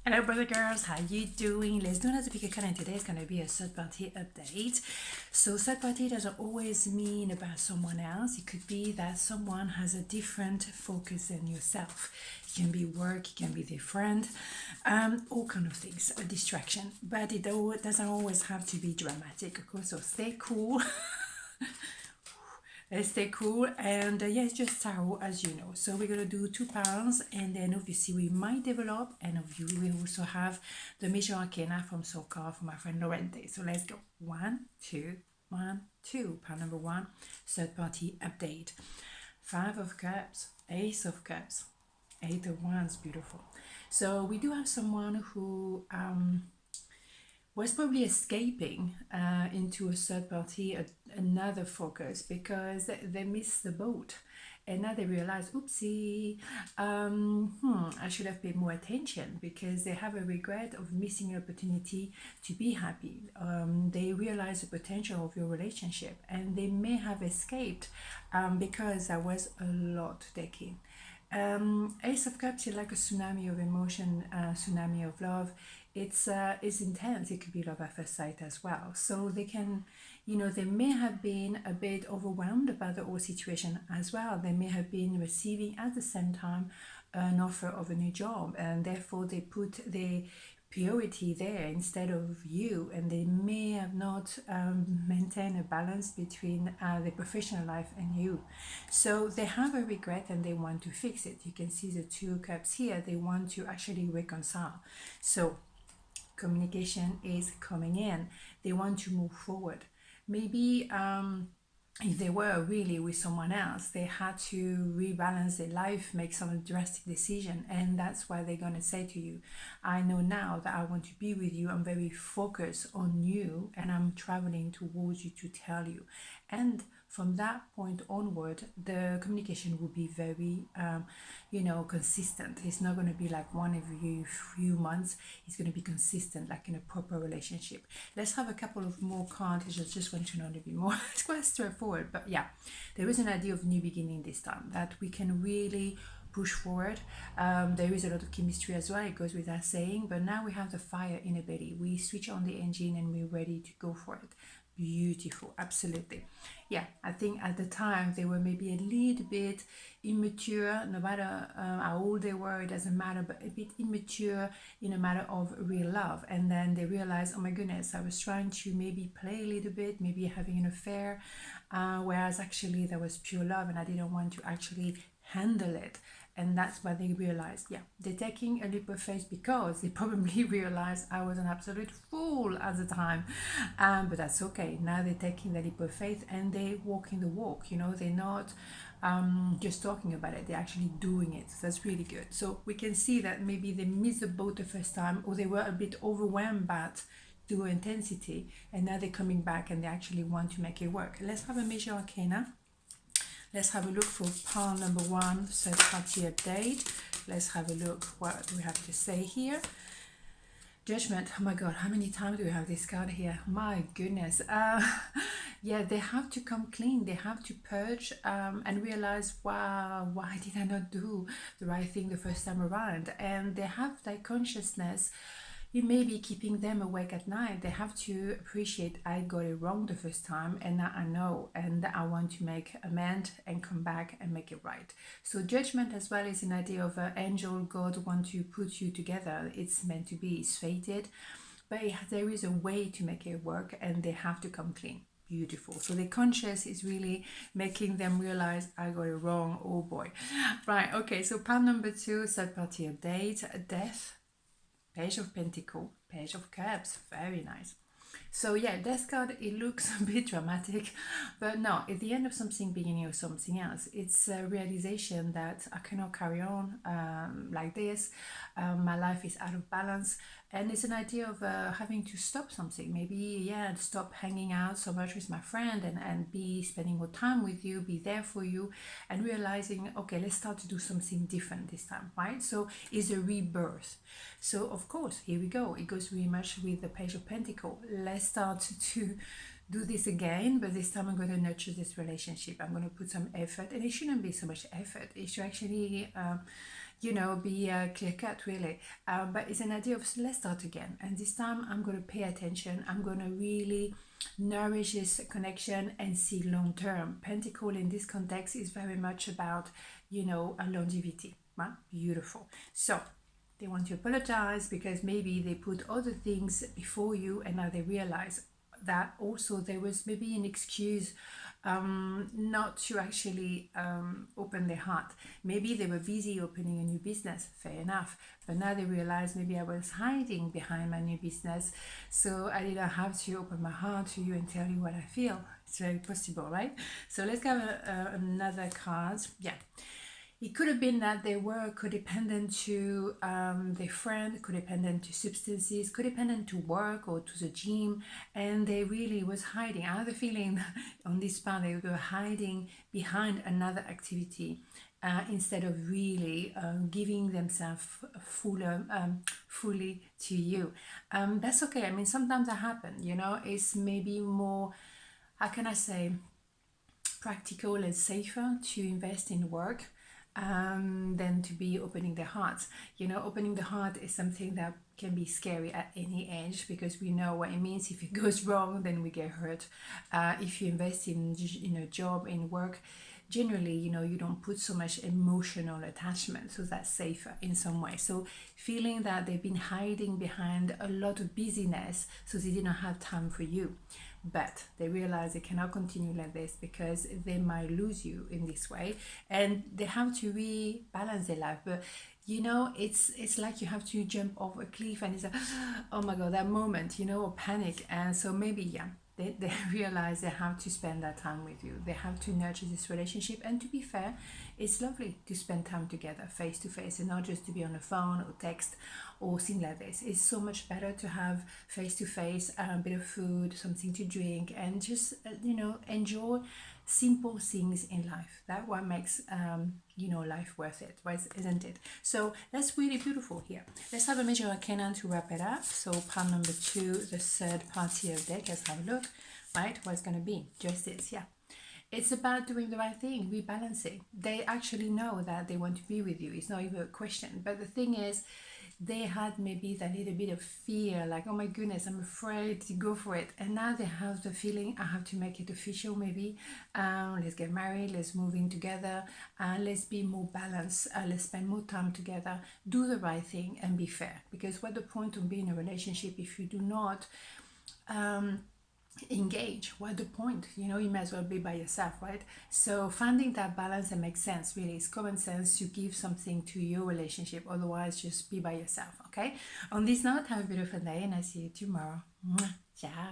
Hello, brother girls. How you doing? Let's do another pickacard, and today is going to be a third party update. So third party doesn't always mean about someone else. It could be that someone has a different focus than yourself. It can be work, it can be their friend, all kind of things, a distraction. But it doesn't always have to be dramatic, of course. So stay cool. Let's stay cool, and yeah, it's just tarot, as you know. So we're gonna do £2, and then obviously we might develop, and we also have the major arcana from Soka from my friend Lorente. So let's go. 1, 2, 1, 2. Pile number 1, third party update. 5 of Cups, Ace of Cups, 8 of Wands, beautiful. So we do have someone who was probably escaping into a third party, another focus, because they missed the boat. And now they realize, oopsie, I should have paid more attention, because they have a regret of missing an opportunity to be happy. They realize the potential of your relationship, and they may have escaped because there was a lot to take in. Ace of Cups is like a tsunami of emotion, tsunami of love. It's intense. It could be love at first sight as well. So they can, they may have been a bit overwhelmed about the whole situation as well. They may have been receiving at the same time an offer of a new job, and therefore they put the priority there instead of you, and they may have not maintained a balance between the professional life and you. So they have a regret and they want to fix it. You can see the 2 cups here. They want to actually reconcile. So communication is coming in. They want to move forward. Maybe if they were really with someone else, they had to rebalance their life, make some drastic decision, and that's why they're going to say to you, I know now that I want to be with you. I'm very focused on you, and I'm traveling towards you to tell you. And from that point onward, the communication will be very consistent. It's not going to be like one every few months. It's going to be consistent, like in a proper relationship. Let's have a couple of more cards. I just want to know a little bit more. It's quite straightforward, but yeah, there is an idea of new beginning this time, that we can really push forward. There is a lot of chemistry as well, it goes without saying, but now we have the fire in a belly. We switch on the engine and we're ready to go for it. Beautiful, absolutely. Yeah, I think at the time they were maybe a little bit immature, no matter how old they were, it doesn't matter, but a bit immature in a matter of real love. And then they realized, oh my goodness, I was trying to maybe play a little bit, maybe having an affair, whereas actually there was pure love and I didn't want to actually handle it. And that's why they realized, yeah, they're taking a leap of faith, because they probably realized I was an absolute fool at the time. But that's okay. Now they're taking the leap of faith and they're walking the walk. They're not just talking about it, they're actually doing it. So that's really good. So we can see that maybe they missed the boat the first time, or they were a bit overwhelmed by the intensity, and now they're coming back and they actually want to make it work. Let's have a major arcana. Let's have a look for pile number 1, third party update. Let's have a look what we have to say here. Judgment. Oh my god, how many times do we have this card here? My goodness. Yeah, they have to come clean. They have to purge and realize, wow, why did I not do the right thing the first time around? And they have that consciousness. It may be keeping them awake at night. They have to appreciate, I got it wrong the first time, and now I know, and I want to make amends and come back and make it right. So judgment as well is an idea of an angel, God want to put you together. It's meant to be, it's fated, but there is a way to make it work, and they have to come clean. Beautiful. So the conscious is really making them realize, I got it wrong. Oh boy. Right. Okay. So pile number 2, third party update. Death. Page of Pentacle, Page of Cups, very nice. So yeah, Death card, it looks a bit dramatic, but no, at the end of something, beginning of something else. It's a realization that I cannot carry on like this. My life is out of balance, and it's an idea of having to stop something. Maybe, yeah, stop hanging out so much with my friend and be spending more time with you, be there for you, and realizing, okay, let's start to do something different this time, right? So it's a rebirth. So of course, here we go. It goes very much with the Page of Pentacle. Let's start to do this again, but this time I'm going to nurture this relationship. I'm going to put some effort, and it shouldn't be so much effort. It should actually you know, be clear cut really. But it's an idea of let's start again. And this time I'm going to pay attention. I'm going to really nourish this connection and see long term. Pentacle in this context is very much about, you know, a longevity. Right? Beautiful. So they want to apologize because maybe they put other things before you and now they realize that also there was maybe an excuse not to actually open their heart. Maybe they were busy opening a new business, fair enough. But now they realize maybe I was hiding behind my new business, so I didn't have to open my heart to you and tell you what I feel. It's very possible, right? So let's have another card. Yeah. It could have been that they were codependent to their friend, codependent to substances, codependent to work or to the gym, and they really was hiding. I have a feeling on this part they were hiding behind another activity instead of really giving themselves fully to you. That's okay. I mean, sometimes that happens, you know, it's maybe more, how can I say, practical and safer to invest in work than to be opening the heart. You know, opening the heart is something that can be scary at any age because we know what it means. If it goes wrong, then we get hurt. If you invest in a job, in work, generally, you know, you don't put so much emotional attachment, so that's safer in some way. So feeling that they've been hiding behind a lot of busyness, so they didn't have time for you, but they realize they cannot continue like this because they might lose you in this way, and they have to rebalance their life. But you know, it's like you have to jump off a cliff and it's like, oh my god, that moment, you know, or panic. And so maybe, yeah, they realize they have to spend that time with you. They have to nurture this relationship. And to be fair, it's lovely to spend time together face to face and not just to be on the phone or text or things like this. It's so much better to have face to face, a bit of food, something to drink, and just, you know, enjoy simple things in life. That what makes you know, life worth it, right? Isn't it? So that's really beautiful here. Let's have a major arcana to wrap it up. So pile number 2, the third party of deck. Let's have a look. Right, what's going to be justice. Yeah, it's about doing the right thing, rebalancing. They actually know that they want to be with you. It's not even a question. But the thing is, they had maybe that little bit of fear, like, oh my goodness, I'm afraid to go for it. And now they have the feeling, I have to make it official maybe. Let's get married, let's move in together, let's be more balanced, let's spend more time together, do the right thing and be fair. Because what the point of being in a relationship if you do not engage? What the point? You know, you might as well be by yourself, right? So finding that balance that makes sense, really, it's common sense to give something to your relationship. Otherwise, just be by yourself. Okay, on this note, have a beautiful day and I see you tomorrow. Ciao.